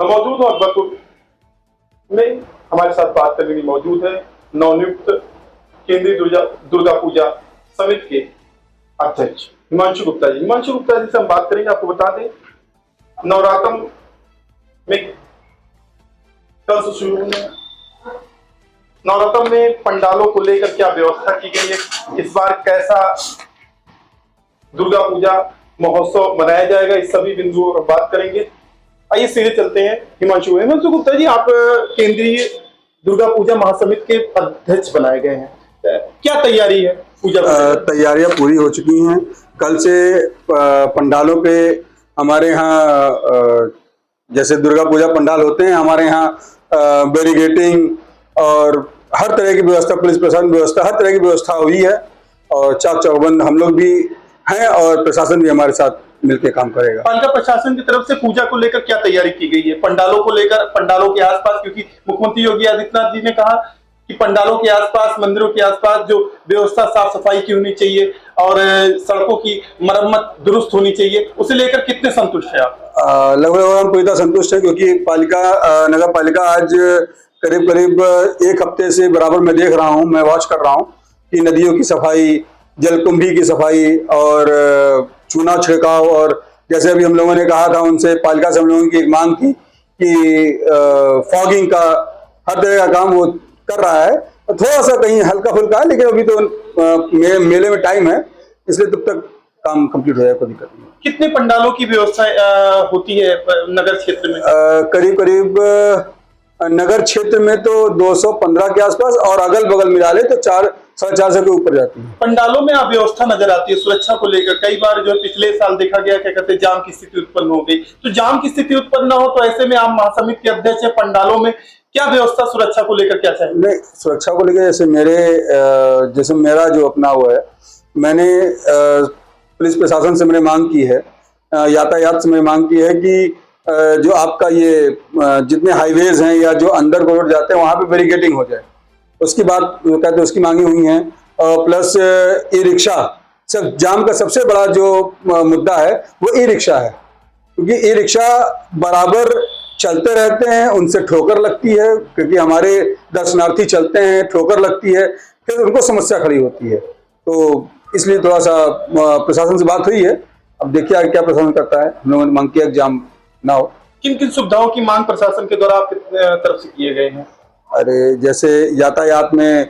मैं मौजूद हूँ अकबरपुर में। हमारे साथ बात करने के लिए मौजूद है नवनियुक्त केंद्रीय दुर्गा पूजा समिति के अध्यक्ष हिमांशु गुप्ता जी। हिमांशु गुप्ता जी से हम बात करेंगे। आपको बता दें, नवरात्र में कल से शुरू होने, नवरात्र में पंडालों को लेकर क्या व्यवस्था की गई है, इस बार कैसा दुर्गा पूजा महोत्सव मनाया जाएगा, इस सभी बिंदुओं पर बात करेंगे। आइए सीधे चलते हैं हिमांशु गुप्ता जी। आप केंद्रीय दुर्गा पूजा महासमिति के अध्यक्ष बनाए गए हैं, क्या तैयारी है पूजा? तैयारियां पूरी हो चुकी हैं। कल से पंडालों पे हमारे यहाँ जैसे दुर्गा पूजा पंडाल होते हैं, हमारे यहाँ बैरिकेडिंग और हर तरह की व्यवस्था, पुलिस प्रशासन व्यवस्था, हर तरह की व्यवस्था हुई है और चाक चौबंद हम लोग भी हैं और प्रशासन भी हमारे साथ मिलकर काम करेगा। पालिका प्रशासन की तरफ से पूजा को लेकर क्या तैयारी की गई है? पंडालों को लेकर, पंडालों के आसपास, क्योंकि मुख्यमंत्री योगी आदित्यनाथ जी ने कहा कि पंडालों के आसपास, मंदिरों के आसपास जो व्यवस्था साफ सफाई की होनी चाहिए और सड़कों की मरम्मत दुरुस्त होनी चाहिए, उसे लेकर कितने संतुष्ट है आप? लगभग हम पूरी तरह संतुष्ट है, क्योंकि नगर पालिका आज करीब करीब एक हफ्ते से बराबर मैं देख रहा हूँ, मैं वॉच कर रहा हूँ कि नदियों की सफाई, जलकुंभी की सफाई और चूना छिड़काव, और जैसे अभी हम लोगों ने कहा था उनसे, पालिका से हम लोगों की एक मांग थी कि फॉगिंग का हर तरह का काम वो कर रहा है। थोड़ा सा कहीं हल्का फुल्का है, लेकिन अभी तो मेले में टाइम है, इसलिए तब तक काम कंप्लीट हो जाएगा, कोई दिक्कत नहीं। कितने पंडालों की व्यवस्था होती है नगर क्षेत्र में? करीब करीब नगर क्षेत्र में तो 215 के आसपास, और अगल बगल मिला ले तो 4-4.5 के ऊपर जाती है। पंडालों में अव्यवस्था नजर आती है सुरक्षा को लेकर। कई बार जो है पिछले साल देखा गया, क्या कहते हैं, जाम की स्थिति उत्पन्न हो गई। तो जाम की स्थिति उत्पन्न न हो, तो ऐसे में आप महासमिति के अध्यक्ष है, पंडालों में क्या व्यवस्था सुरक्षा को लेकर क्या चाहिए? नहीं, सुरक्षा को लेकर जैसे मेरा जो अपना हुआ है, मैंने पुलिस प्रशासन से मैंने मांग की है, यातायात से मैंने मांग की है कि जो आपका ये जितने हाईवेज हैं या जो अंदर को रोड जाते हैं वहां पे बैरिकेडिंग हो जाए, उसकी बात कहते हैं, उसकी मांगी हुई है। प्लस ई रिक्शा, सब जाम का सबसे बड़ा जो मुद्दा है वो ई रिक्शा है, क्योंकि ई रिक्शा बराबर चलते रहते हैं, उनसे ठोकर लगती है, क्योंकि हमारे दर्शनार्थी चलते हैं, ठोकर लगती है, फिर उनको समस्या खड़ी होती है। तो इसलिए थोड़ा सा प्रशासन से बात हुई है, अब देखिए आगे क्या प्रशासन करता है। हम लोगों ने मांग किया जाम ना हो। किन किन सुविधाओं की मांग प्रशासन के द्वारा आपकी तरफ से किए गए हैं? अरे, जैसे यातायात में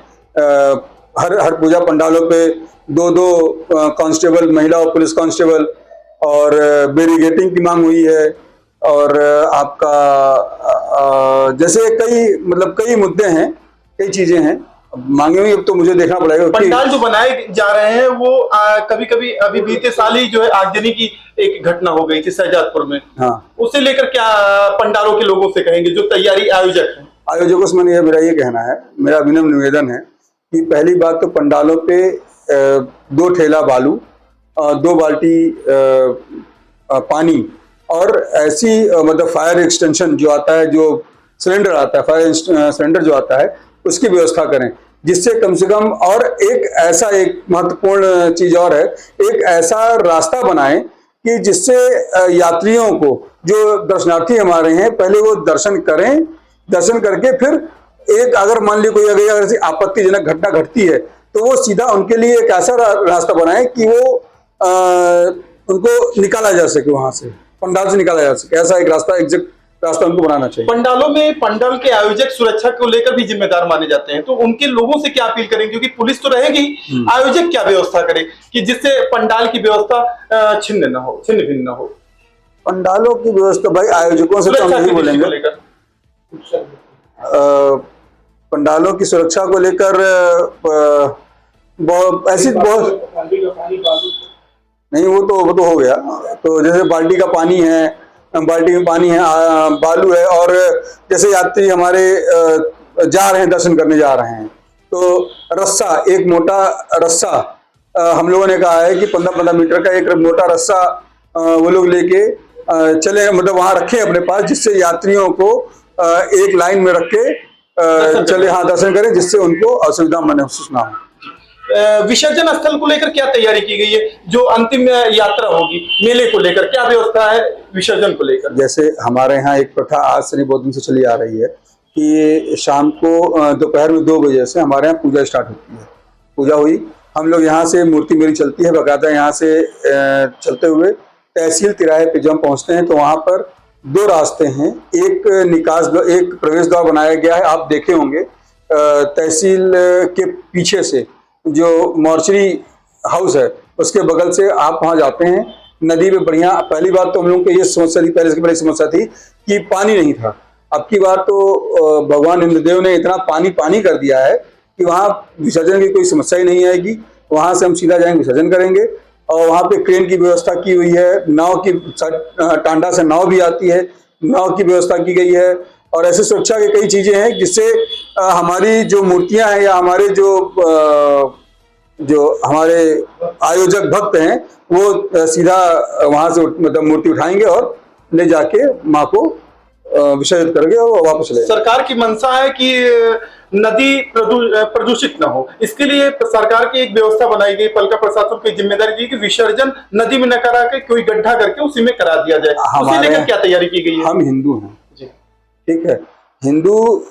हर पूजा पंडालों पे 2-2 कांस्टेबल, महिला और पुलिस कांस्टेबल, और बैरिकेडिंग की मांग हुई है, और आपका जैसे कई मुद्दे हैं, कई चीजें हैं, मांगे हुई। अब तो मुझे देखना पड़ेगा। पंडाल जो बनाए जा रहे हैं वो कभी कभी, अभी बीते साल ही जो है आगजनी की एक घटना हो गई थी शहजादपुर में। हाँ, उसे लेकर क्या पंडालों के लोगों से कहेंगे, जो तैयारी आयोजक हैं? आयोजकों से मैंने मेरा ये कहना है, मेरा विनम्र निवेदन है कि पहली बात तो पंडालों पे 2 ठेला बालू, 2 बाल्टी पानी, और ऐसी मतलब फायर एक्सटेंशन जो आता है, जो सिलेंडर आता है, फायर सिलेंडर जो आता है, उसकी व्यवस्था करें, जिससे कम से कम, और एक महत्वपूर्ण चीज और है, एक ऐसा रास्ता बनाएं कि जिससे यात्रियों को, जो दर्शनार्थी हमारे हैं, पहले वो दर्शन करें, दर्शन करके फिर अगर मान ली कोई अगर आपत्तिजनक घटना घटती है तो वो सीधा उनके लिए एक ऐसा रास्ता बनाए कि वो उनको निकाला जा सके, वहां से पंडाल से निकाला जा सके। ऐसा एक रास्ता, एग्जैक्ट रास्ता उनको बनाना चाहिए। पंडालों में पंडाल के आयोजक सुरक्षा को लेकर भी जिम्मेदार माने जाते हैं, तो उनके लोगों से क्या अपील करें? क्योंकि पुलिस तो रहेगी, आयोजक क्या व्यवस्था करे कि जिससे पंडाल की व्यवस्था छिन्न भिन्न न हो? पंडालों की व्यवस्था भाई आयोजकों से तो हम नहीं बोलेंगे। पंडालों की सुरक्षा को लेकर ऐसी बहुत नहीं, वो तो हो गया। तो जैसे बाल्टी का पानी है, बाल्टी में पानी है, बालू है, और जैसे यात्री हमारे जा रहे हैं, दर्शन करने जा रहे हैं, तो रस्सा, एक मोटा रस्सा हम लोगों ने कहा है कि 15-15 मीटर का एक मोटा रस्सा वो लोग लेके चले, मतलब वहां रखे अपने पास, जिससे यात्रियों को एक लाइन में रख के चले, हाँ, दर्शन करें, जिससे उनको असुविधा महसूस ना हो। विसर्जन स्थल को लेकर क्या तैयारी की गई है? जो अंतिम यात्रा होगी मेले को लेकर क्या व्यवस्था है विसर्जन को लेकर? जैसे हमारे यहाँ एक प्रथा आज से नहीं बहुत दिन से चली आ रही है कि शाम को दोपहर में 2 बजे से हमारे यहाँ पूजा स्टार्ट होती है। पूजा हुई, हम लोग यहाँ से मूर्ति मेरी चलती है बाकायदा, यहाँ से चलते हुए तहसील तिराहे पे जब हम पहुँचते हैं तो वहाँ पर 2 रास्ते हैं। एक निकास द्वार, एक प्रवेश द्वार बनाया गया है, आप देखे होंगे। तहसील के पीछे से जो मॉर्चरी हाउस है उसके बगल से आप वहाँ जाते हैं। नदी में बढ़िया, पहली बार तो हम लोगों को ये समस्या थी, पहले से बड़ी समस्या थी कि पानी नहीं था। अब की बार तो भगवान इंद्रदेव ने इतना पानी कर दिया है कि वहाँ विसर्जन की कोई समस्या ही नहीं आएगी। वहाँ से हम सीधा जाएंगे, विसर्जन करेंगे। और वहाँ पे क्रेन की व्यवस्था की हुई है, नाव की, टांडा से नाव भी आती है, नाव की व्यवस्था की गई है। और ऐसे सुरक्षा की कई चीजें हैं जिससे हमारी जो मूर्तियां हैं या हमारे जो हमारे आयोजक भक्त हैं वो सीधा वहां से मतलब मूर्ति उठाएंगे और ले जाके माँ को विसर्जित करके और वापस ले। सरकार की मंशा है कि नदी प्रदूषित न हो, इसके लिए सरकार की एक व्यवस्था बनाई गई, पालिका प्रशासन की जिम्मेदारी दी कि विसर्जन नदी में न करा के कोई गड्ढा करके उसी में करा दिया जाए। उसे लेकर क्या तैयारी की गई है? हम हिंदू हैं, ठीक है, हिंदू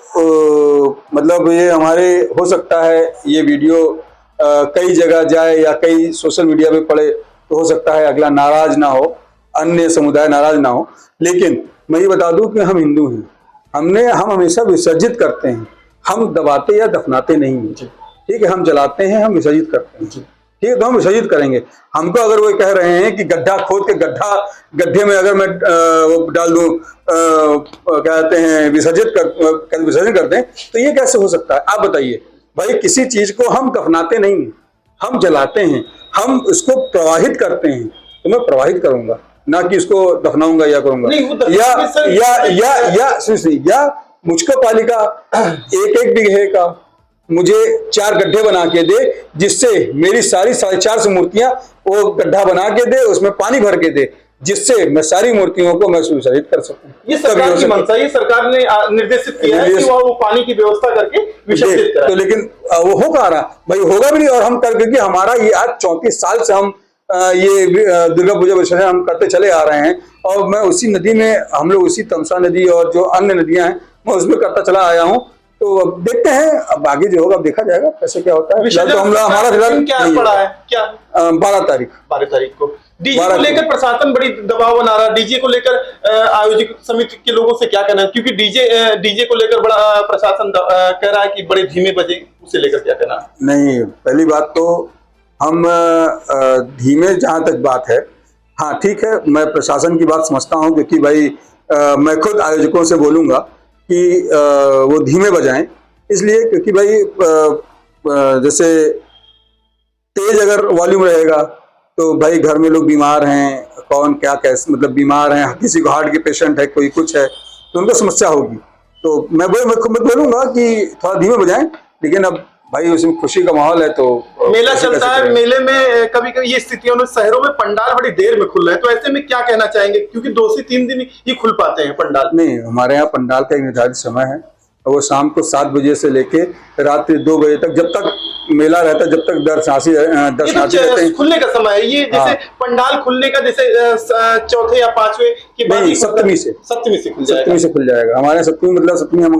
मतलब ये हमारे हो सकता है ये वीडियो कई जगह जाए या कई सोशल मीडिया पे पड़े तो हो सकता है अगला नाराज ना हो, अन्य समुदाय नाराज ना हो, लेकिन मैं ये बता दूं कि हम हिंदू हैं। हम हमेशा विसर्जित करते हैं, हम दबाते या दफनाते नहीं हैं, ठीक है। हम जलाते हैं, हम विसर्जित करते हैं, ठीक है। तो हम विसर्जित करेंगे। हमको अगर वो कह रहे हैं कि गड्ढा खोद के गड्ढे में अगर मैं वो डाल दूं, कहते हैं विसर्जन करते हैं, तो ये कैसे हो सकता है? आप बताइए भाई। किसी चीज को हम दफनाते नहीं हैं, हम जलाते हैं, हम उसको प्रवाहित करते हैं। तो मैं प्रवाहित करूंगा ना कि इसको दफनाऊंगा या करूंगा या मुझको पालिका एक बीघे का मुझे 4 गड्ढे बना के दे, जिससे मेरी सारी 450 मूर्तियां वो गड्ढा बना के दे, उसमें पानी भर के दे, जिससे मैं सारी मूर्तियों को मैं विसर्जित कर सकूं। ये सरकार की मंशा, ये सरकार ने निर्देशित किया है कि वो पानी की व्यवस्था करके विसर्जित कराए। तो लेकिन वो हो कहा रहा भाई, होगा भी नहीं। और हम कर, क्योंकि हमारा ये आज 34 साल से हम ये दुर्गा पूजा विसर्जन हम करते चले आ रहे हैं। और मैं उसी नदी में, हम लोग उसी तमसा नदी और जो अन्य नदियां हैं मैं उसमें करता चला आया हूँ। तो अब देखते हैं, अब आगे जो होगा देखा जाएगा कैसे क्या होता है। तो हमारा फिलहाल क्या पड़ा है? क्या 12 तारीख को डीजे को लेकर प्रशासन बड़ी दबाव बना रहा है। डीजे को लेकर आयोजक समिति के लोगों से क्या कहना है? क्योंकि डीजे को लेकर बड़ा प्रशासन कह रहा है कि बड़े धीमे बजे, उसे लेकर क्या कहना है? नहीं, पहली बात तो हम धीमे, जहां तक बात है, हाँ ठीक है, मैं प्रशासन की बात समझता हूं, क्योंकि भाई मैं खुद आयोजकों से बोलूंगा कि वो धीमे बजाएं, इसलिए क्योंकि भाई जैसे तेज अगर वॉल्यूम रहेगा तो भाई घर में लोग बीमार हैं, कौन क्या कैसे मतलब बीमार हैं, किसी को हार्ट के पेशेंट है, कोई कुछ है, तो उनको समस्या होगी। तो मैं बोलूंगा कि थोड़ा धीमे बजाएं, लेकिन अब भाई उसमें खुशी का माहौल है तो मेला चलता है। मेले में कभी कभी ये स्थितियों में शहरों में पंडाल बड़ी देर में खुल रहे हैं, तो ऐसे में क्या कहना चाहेंगे? क्योंकि 2 से 3 दिन ही खुल पाते हैं पंडाल। नहीं, हमारे यहाँ पंडाल का एक निर्धारित समय है, वो शाम को 7 बजे से लेके रात्रि 2 बजे तक, जब तक मेला रहता है, जब तक दर्शनार्थी रहते हैं। खुलने का समय है ये, जैसे पंडाल खुलने का जैसे चौथे या 5वें की बात, सप्तमी से खुल जाएगा। हमारे सप्तमी मतलब सप्तमी हम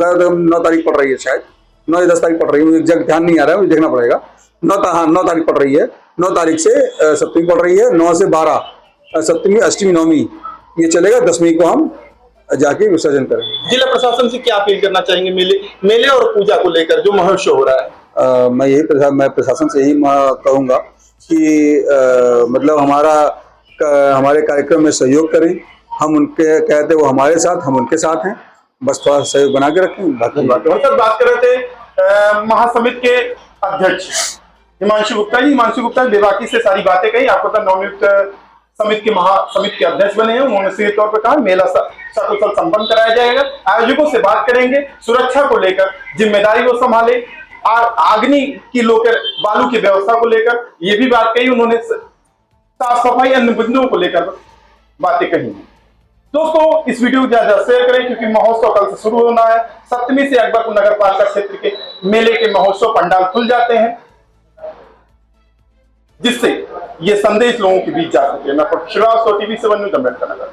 9 तारीख पड़ रही है, शायद 9 या 10 तारीख पड़ रही है, मुझे एग्जैक्ट ध्यान नहीं आ रहा है, मुझे देखना पड़ेगा। 9 तारीख पड़ रही है, 9 तारीख से सप्तमी पड़ रही है, 9 से 12 सप्तमी, अष्टमी, नवमी ये चलेगा। 10वीं को हम जाके विसर्जन करेंगे। जिला प्रशासन से क्या अपील करना चाहेंगे मेले और पूजा को लेकर जो महोत्सव हो रहा है? मैं प्रशासन से यही कहूंगा कि मतलब हमारे कार्यक्रम में सहयोग करें। हम उनके कहते वो हमारे साथ, हम उनके साथ हैं, बस थोड़ा सहयोग बना के रखें। बाकी बात कर रहे थे महासमिति के अध्यक्ष हिमांशु गुप्ता जी। हिमांशु गुप्ता बेबाकी से सारी बातें कही। आपको तो नवनियुक्त महासमिति के अध्यक्ष बने हैं। उन्होंने सीधे तौर पर कहा मेला सकुशल संपन्न कराया जाएगा। आयोजकों से बात करेंगे, सुरक्षा को लेकर जिम्मेदारी वो संभाले, आगनी की लोकर बालू की व्यवस्था को लेकर ये भी बात कही उन्होंने, साफ सफाई अन्य मुद्दों को लेकर बातें कही। दोस्तों इस वीडियो को ज्यादा शेयर करें, क्योंकि महोत्सव कल से शुरू होना है। सप्तमी से अकबरपुर नगर पालिका क्षेत्र के मेले के महोत्सव पंडाल खुल जाते हैं। जिससे ये संदेश लोगों के बीच जा सके। मैं श्रीवास्तव, TV7 न्यूज़, अम्बेडकर नगर।